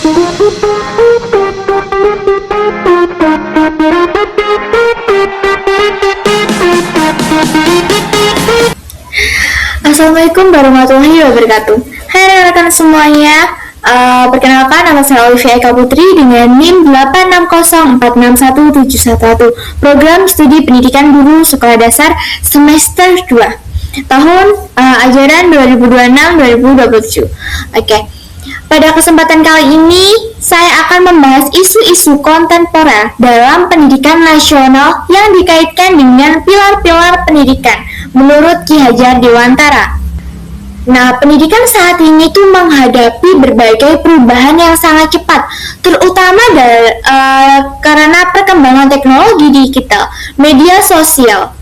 Assalamualaikum warahmatullahi wabarakatuh. Hai rekan-rekan semuanya, perkenalkan nama saya Olivia Eka Putri dengan NIM 860461711, Program Studi Pendidikan Guru Sekolah Dasar Semester 2, tahun ajaran 2026-2027. Oke. Pada kesempatan kali ini, saya akan membahas isu-isu kontemporer dalam pendidikan nasional yang dikaitkan dengan pilar-pilar pendidikan menurut Ki Hajar Dewantara. Nah, pendidikan saat ini tuh menghadapi berbagai perubahan yang sangat cepat, terutama karena perkembangan teknologi digital, media sosial,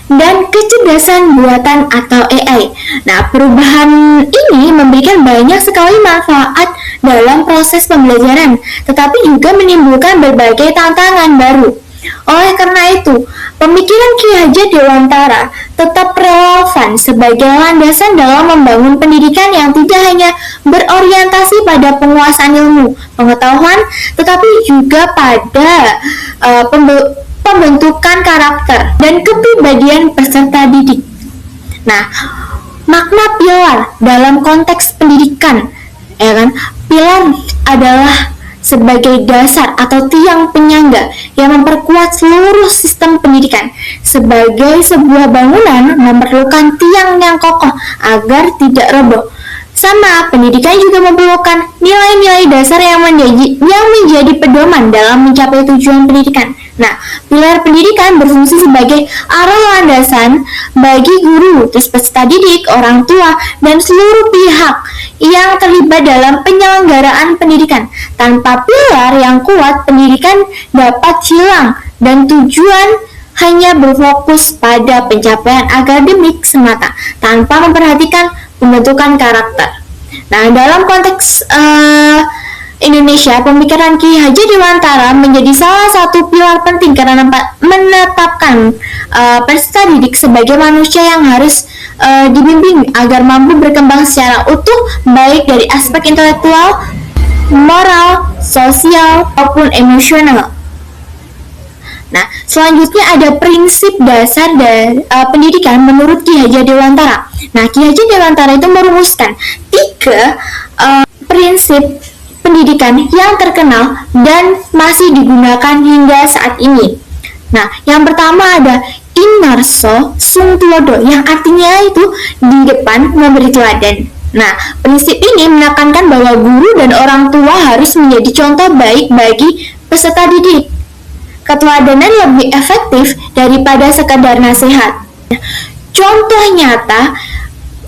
dan kecerdasan buatan atau AI. Nah, perubahan ini memberikan banyak sekali manfaat dalam proses pembelajaran, tetapi juga menimbulkan berbagai tantangan baru. Oleh karena itu, pemikiran Ki Hajar Dewantara tetap relevan sebagai landasan dalam membangun pendidikan yang tidak hanya berorientasi pada penguasaan ilmu, pengetahuan, tetapi juga pada pembentukan karakter dan kepribadian peserta didik. Nah, makna pilar dalam konteks pendidikan, ya kan? Pilar adalah sebagai dasar atau tiang penyangga yang memperkuat seluruh sistem pendidikan. Sebagai sebuah bangunan memerlukan tiang yang kokoh agar tidak roboh. Sama, pendidikan juga memerlukan nilai-nilai dasar yang menjadi pedoman dalam mencapai tujuan pendidikan. Nah, pilar pendidikan berfungsi sebagai arah landasan bagi guru, terus peserta didik, orang tua, dan seluruh pihak yang terlibat dalam penyelenggaraan pendidikan. Tanpa pilar yang kuat, pendidikan dapat hilang dan tujuan hanya berfokus pada pencapaian akademik semata tanpa memperhatikan pembentukan karakter. Nah, dalam konteks Indonesia, pemikiran Ki Hajar Dewantara menjadi salah satu pilar penting karena menetapkan peserta didik sebagai manusia yang harus dibimbing agar mampu berkembang secara utuh, baik dari aspek intelektual, moral, sosial, maupun emosional. Nah, selanjutnya ada prinsip dasar dari pendidikan menurut Ki Hajar Dewantara. Nah, Ki Hajar Dewantara itu merumuskan 3 prinsip pendidikan yang terkenal dan masih digunakan hingga saat ini. Nah, yang pertama ada Inarso Sung Tulodo, yang artinya itu di depan memberi teladan. Nah, prinsip ini menekankan bahwa guru dan orang tua harus menjadi contoh baik bagi peserta didik. Keteladanan lebih efektif daripada sekadar nasihat. Contoh nyata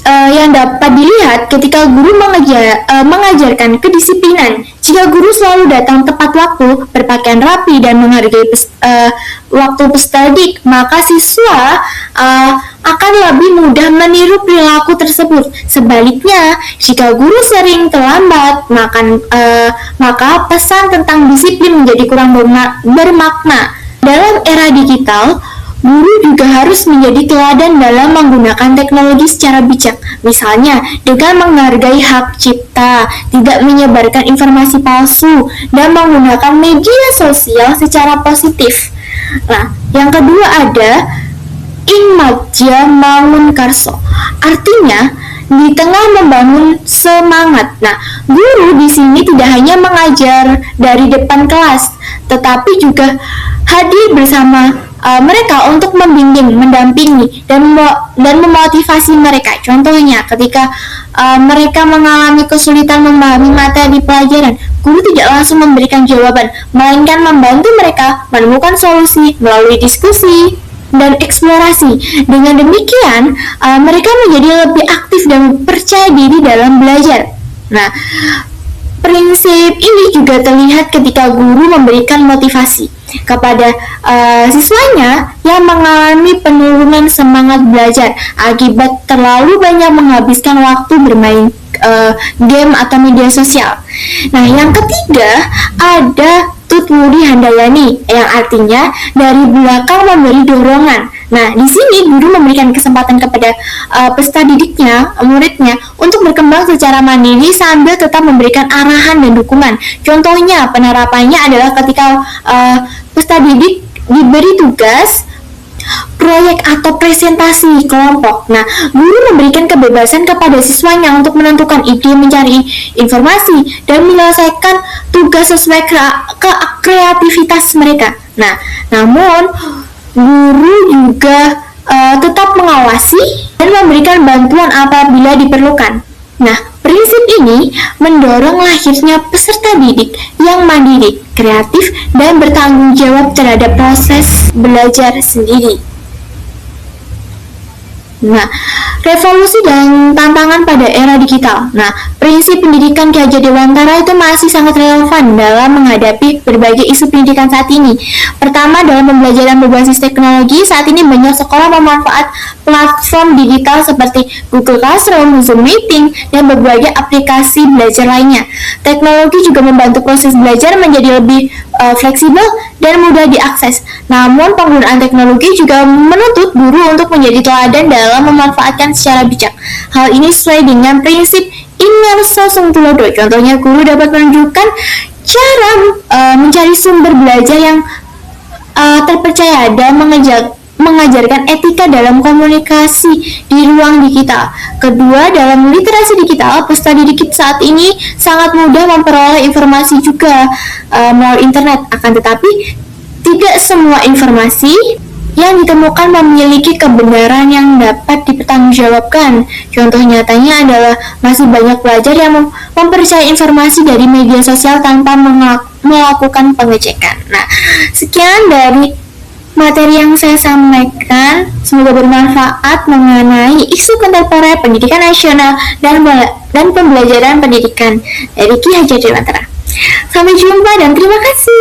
yang dapat dilihat ketika guru mengajarkan kedisiplinan. Jika guru selalu datang tepat waktu, berpakaian rapi, dan menghargai waktu peserta didik, maka siswa akan lebih mudah meniru perilaku tersebut. Sebaliknya, jika guru sering terlambat, maka pesan tentang disiplin menjadi kurang bermakna. Dalam era digital, guru juga harus menjadi teladan dalam menggunakan teknologi secara bijak, misalnya dengan menghargai hak cipta, tidak menyebarkan informasi palsu, dan menggunakan media sosial secara positif. Nah, yang kedua ada Ingmadja Mangunkarso, artinya di tengah membangun semangat. Nah, guru di sini tidak hanya mengajar dari depan kelas, tetapi juga hadir bersama mereka untuk membimbing, mendampingi, dan memotivasi mereka. Contohnya, ketika mereka mengalami kesulitan memahami materi pelajaran, guru tidak langsung memberikan jawaban, melainkan membantu mereka menemukan solusi melalui diskusi dan eksplorasi. Dengan demikian, mereka menjadi lebih aktif dan percaya diri dalam belajar. Nah, prinsip ini juga terlihat ketika guru memberikan motivasi kepada siswanya yang mengalami penurunan semangat belajar akibat terlalu banyak menghabiskan waktu bermain game atau media sosial. Nah, yang ketiga ada Tutmudi Handayani, yang artinya dari belakang memberi dorongan. Nah, di sini guru memberikan kesempatan kepada peserta didiknya, muridnya, untuk berkembang secara mandiri sambil tetap memberikan arahan dan dukungan. Contohnya, penerapannya adalah ketika peserta didik diberi tugas proyek atau presentasi kelompok. Nah, guru memberikan kebebasan kepada siswanya untuk menentukan ide, mencari informasi, dan menyelesaikan tugas sesuai kreativitas mereka. Nah, namun guru juga tetap mengawasi dan memberikan bantuan apabila diperlukan. Nah, prinsip ini mendorong lahirnya peserta didik yang mandiri, kreatif, dan bertanggung jawab terhadap proses belajar sendiri. Nah, revolusi dan tantangan pada era digital. Nah, prinsip pendidikan Ki Hajar Dewantara itu masih sangat relevan dalam menghadapi berbagai isu pendidikan saat ini. Pertama, dalam pembelajaran berbasis teknologi, saat ini banyak sekolah memanfaat platform digital seperti Google Classroom, Zoom Meeting, dan berbagai aplikasi belajar lainnya. Teknologi juga membantu proses belajar menjadi lebih fleksibel dan mudah diakses. Namun, penggunaan teknologi juga menuntut guru untuk menjadi teladan dalam memanfaatkan secara bijak. Hal ini sesuai dengan prinsip Ingarso Sungtulodo. Contohnya, guru dapat menunjukkan cara mencari sumber belajar yang terpercaya dan mengajarkan etika dalam komunikasi di ruang digital. Kedua, dalam literasi digital, peserta didik saat ini sangat mudah memperoleh informasi juga melalui internet. Akan tetapi, tidak semua informasi yang ditemukan memiliki kebenaran yang dapat dipertanggungjawabkan. Contoh nyatanya adalah masih banyak pelajar yang mempercayai informasi dari media sosial tanpa melakukan pengecekan. Nah, sekian dari materi yang saya sampaikan. Semoga bermanfaat mengenai isu kontemporer pendidikan nasional dan pembelajaran pendidikan dari Ki Hajar Dewantara. Sampai jumpa dan terima kasih.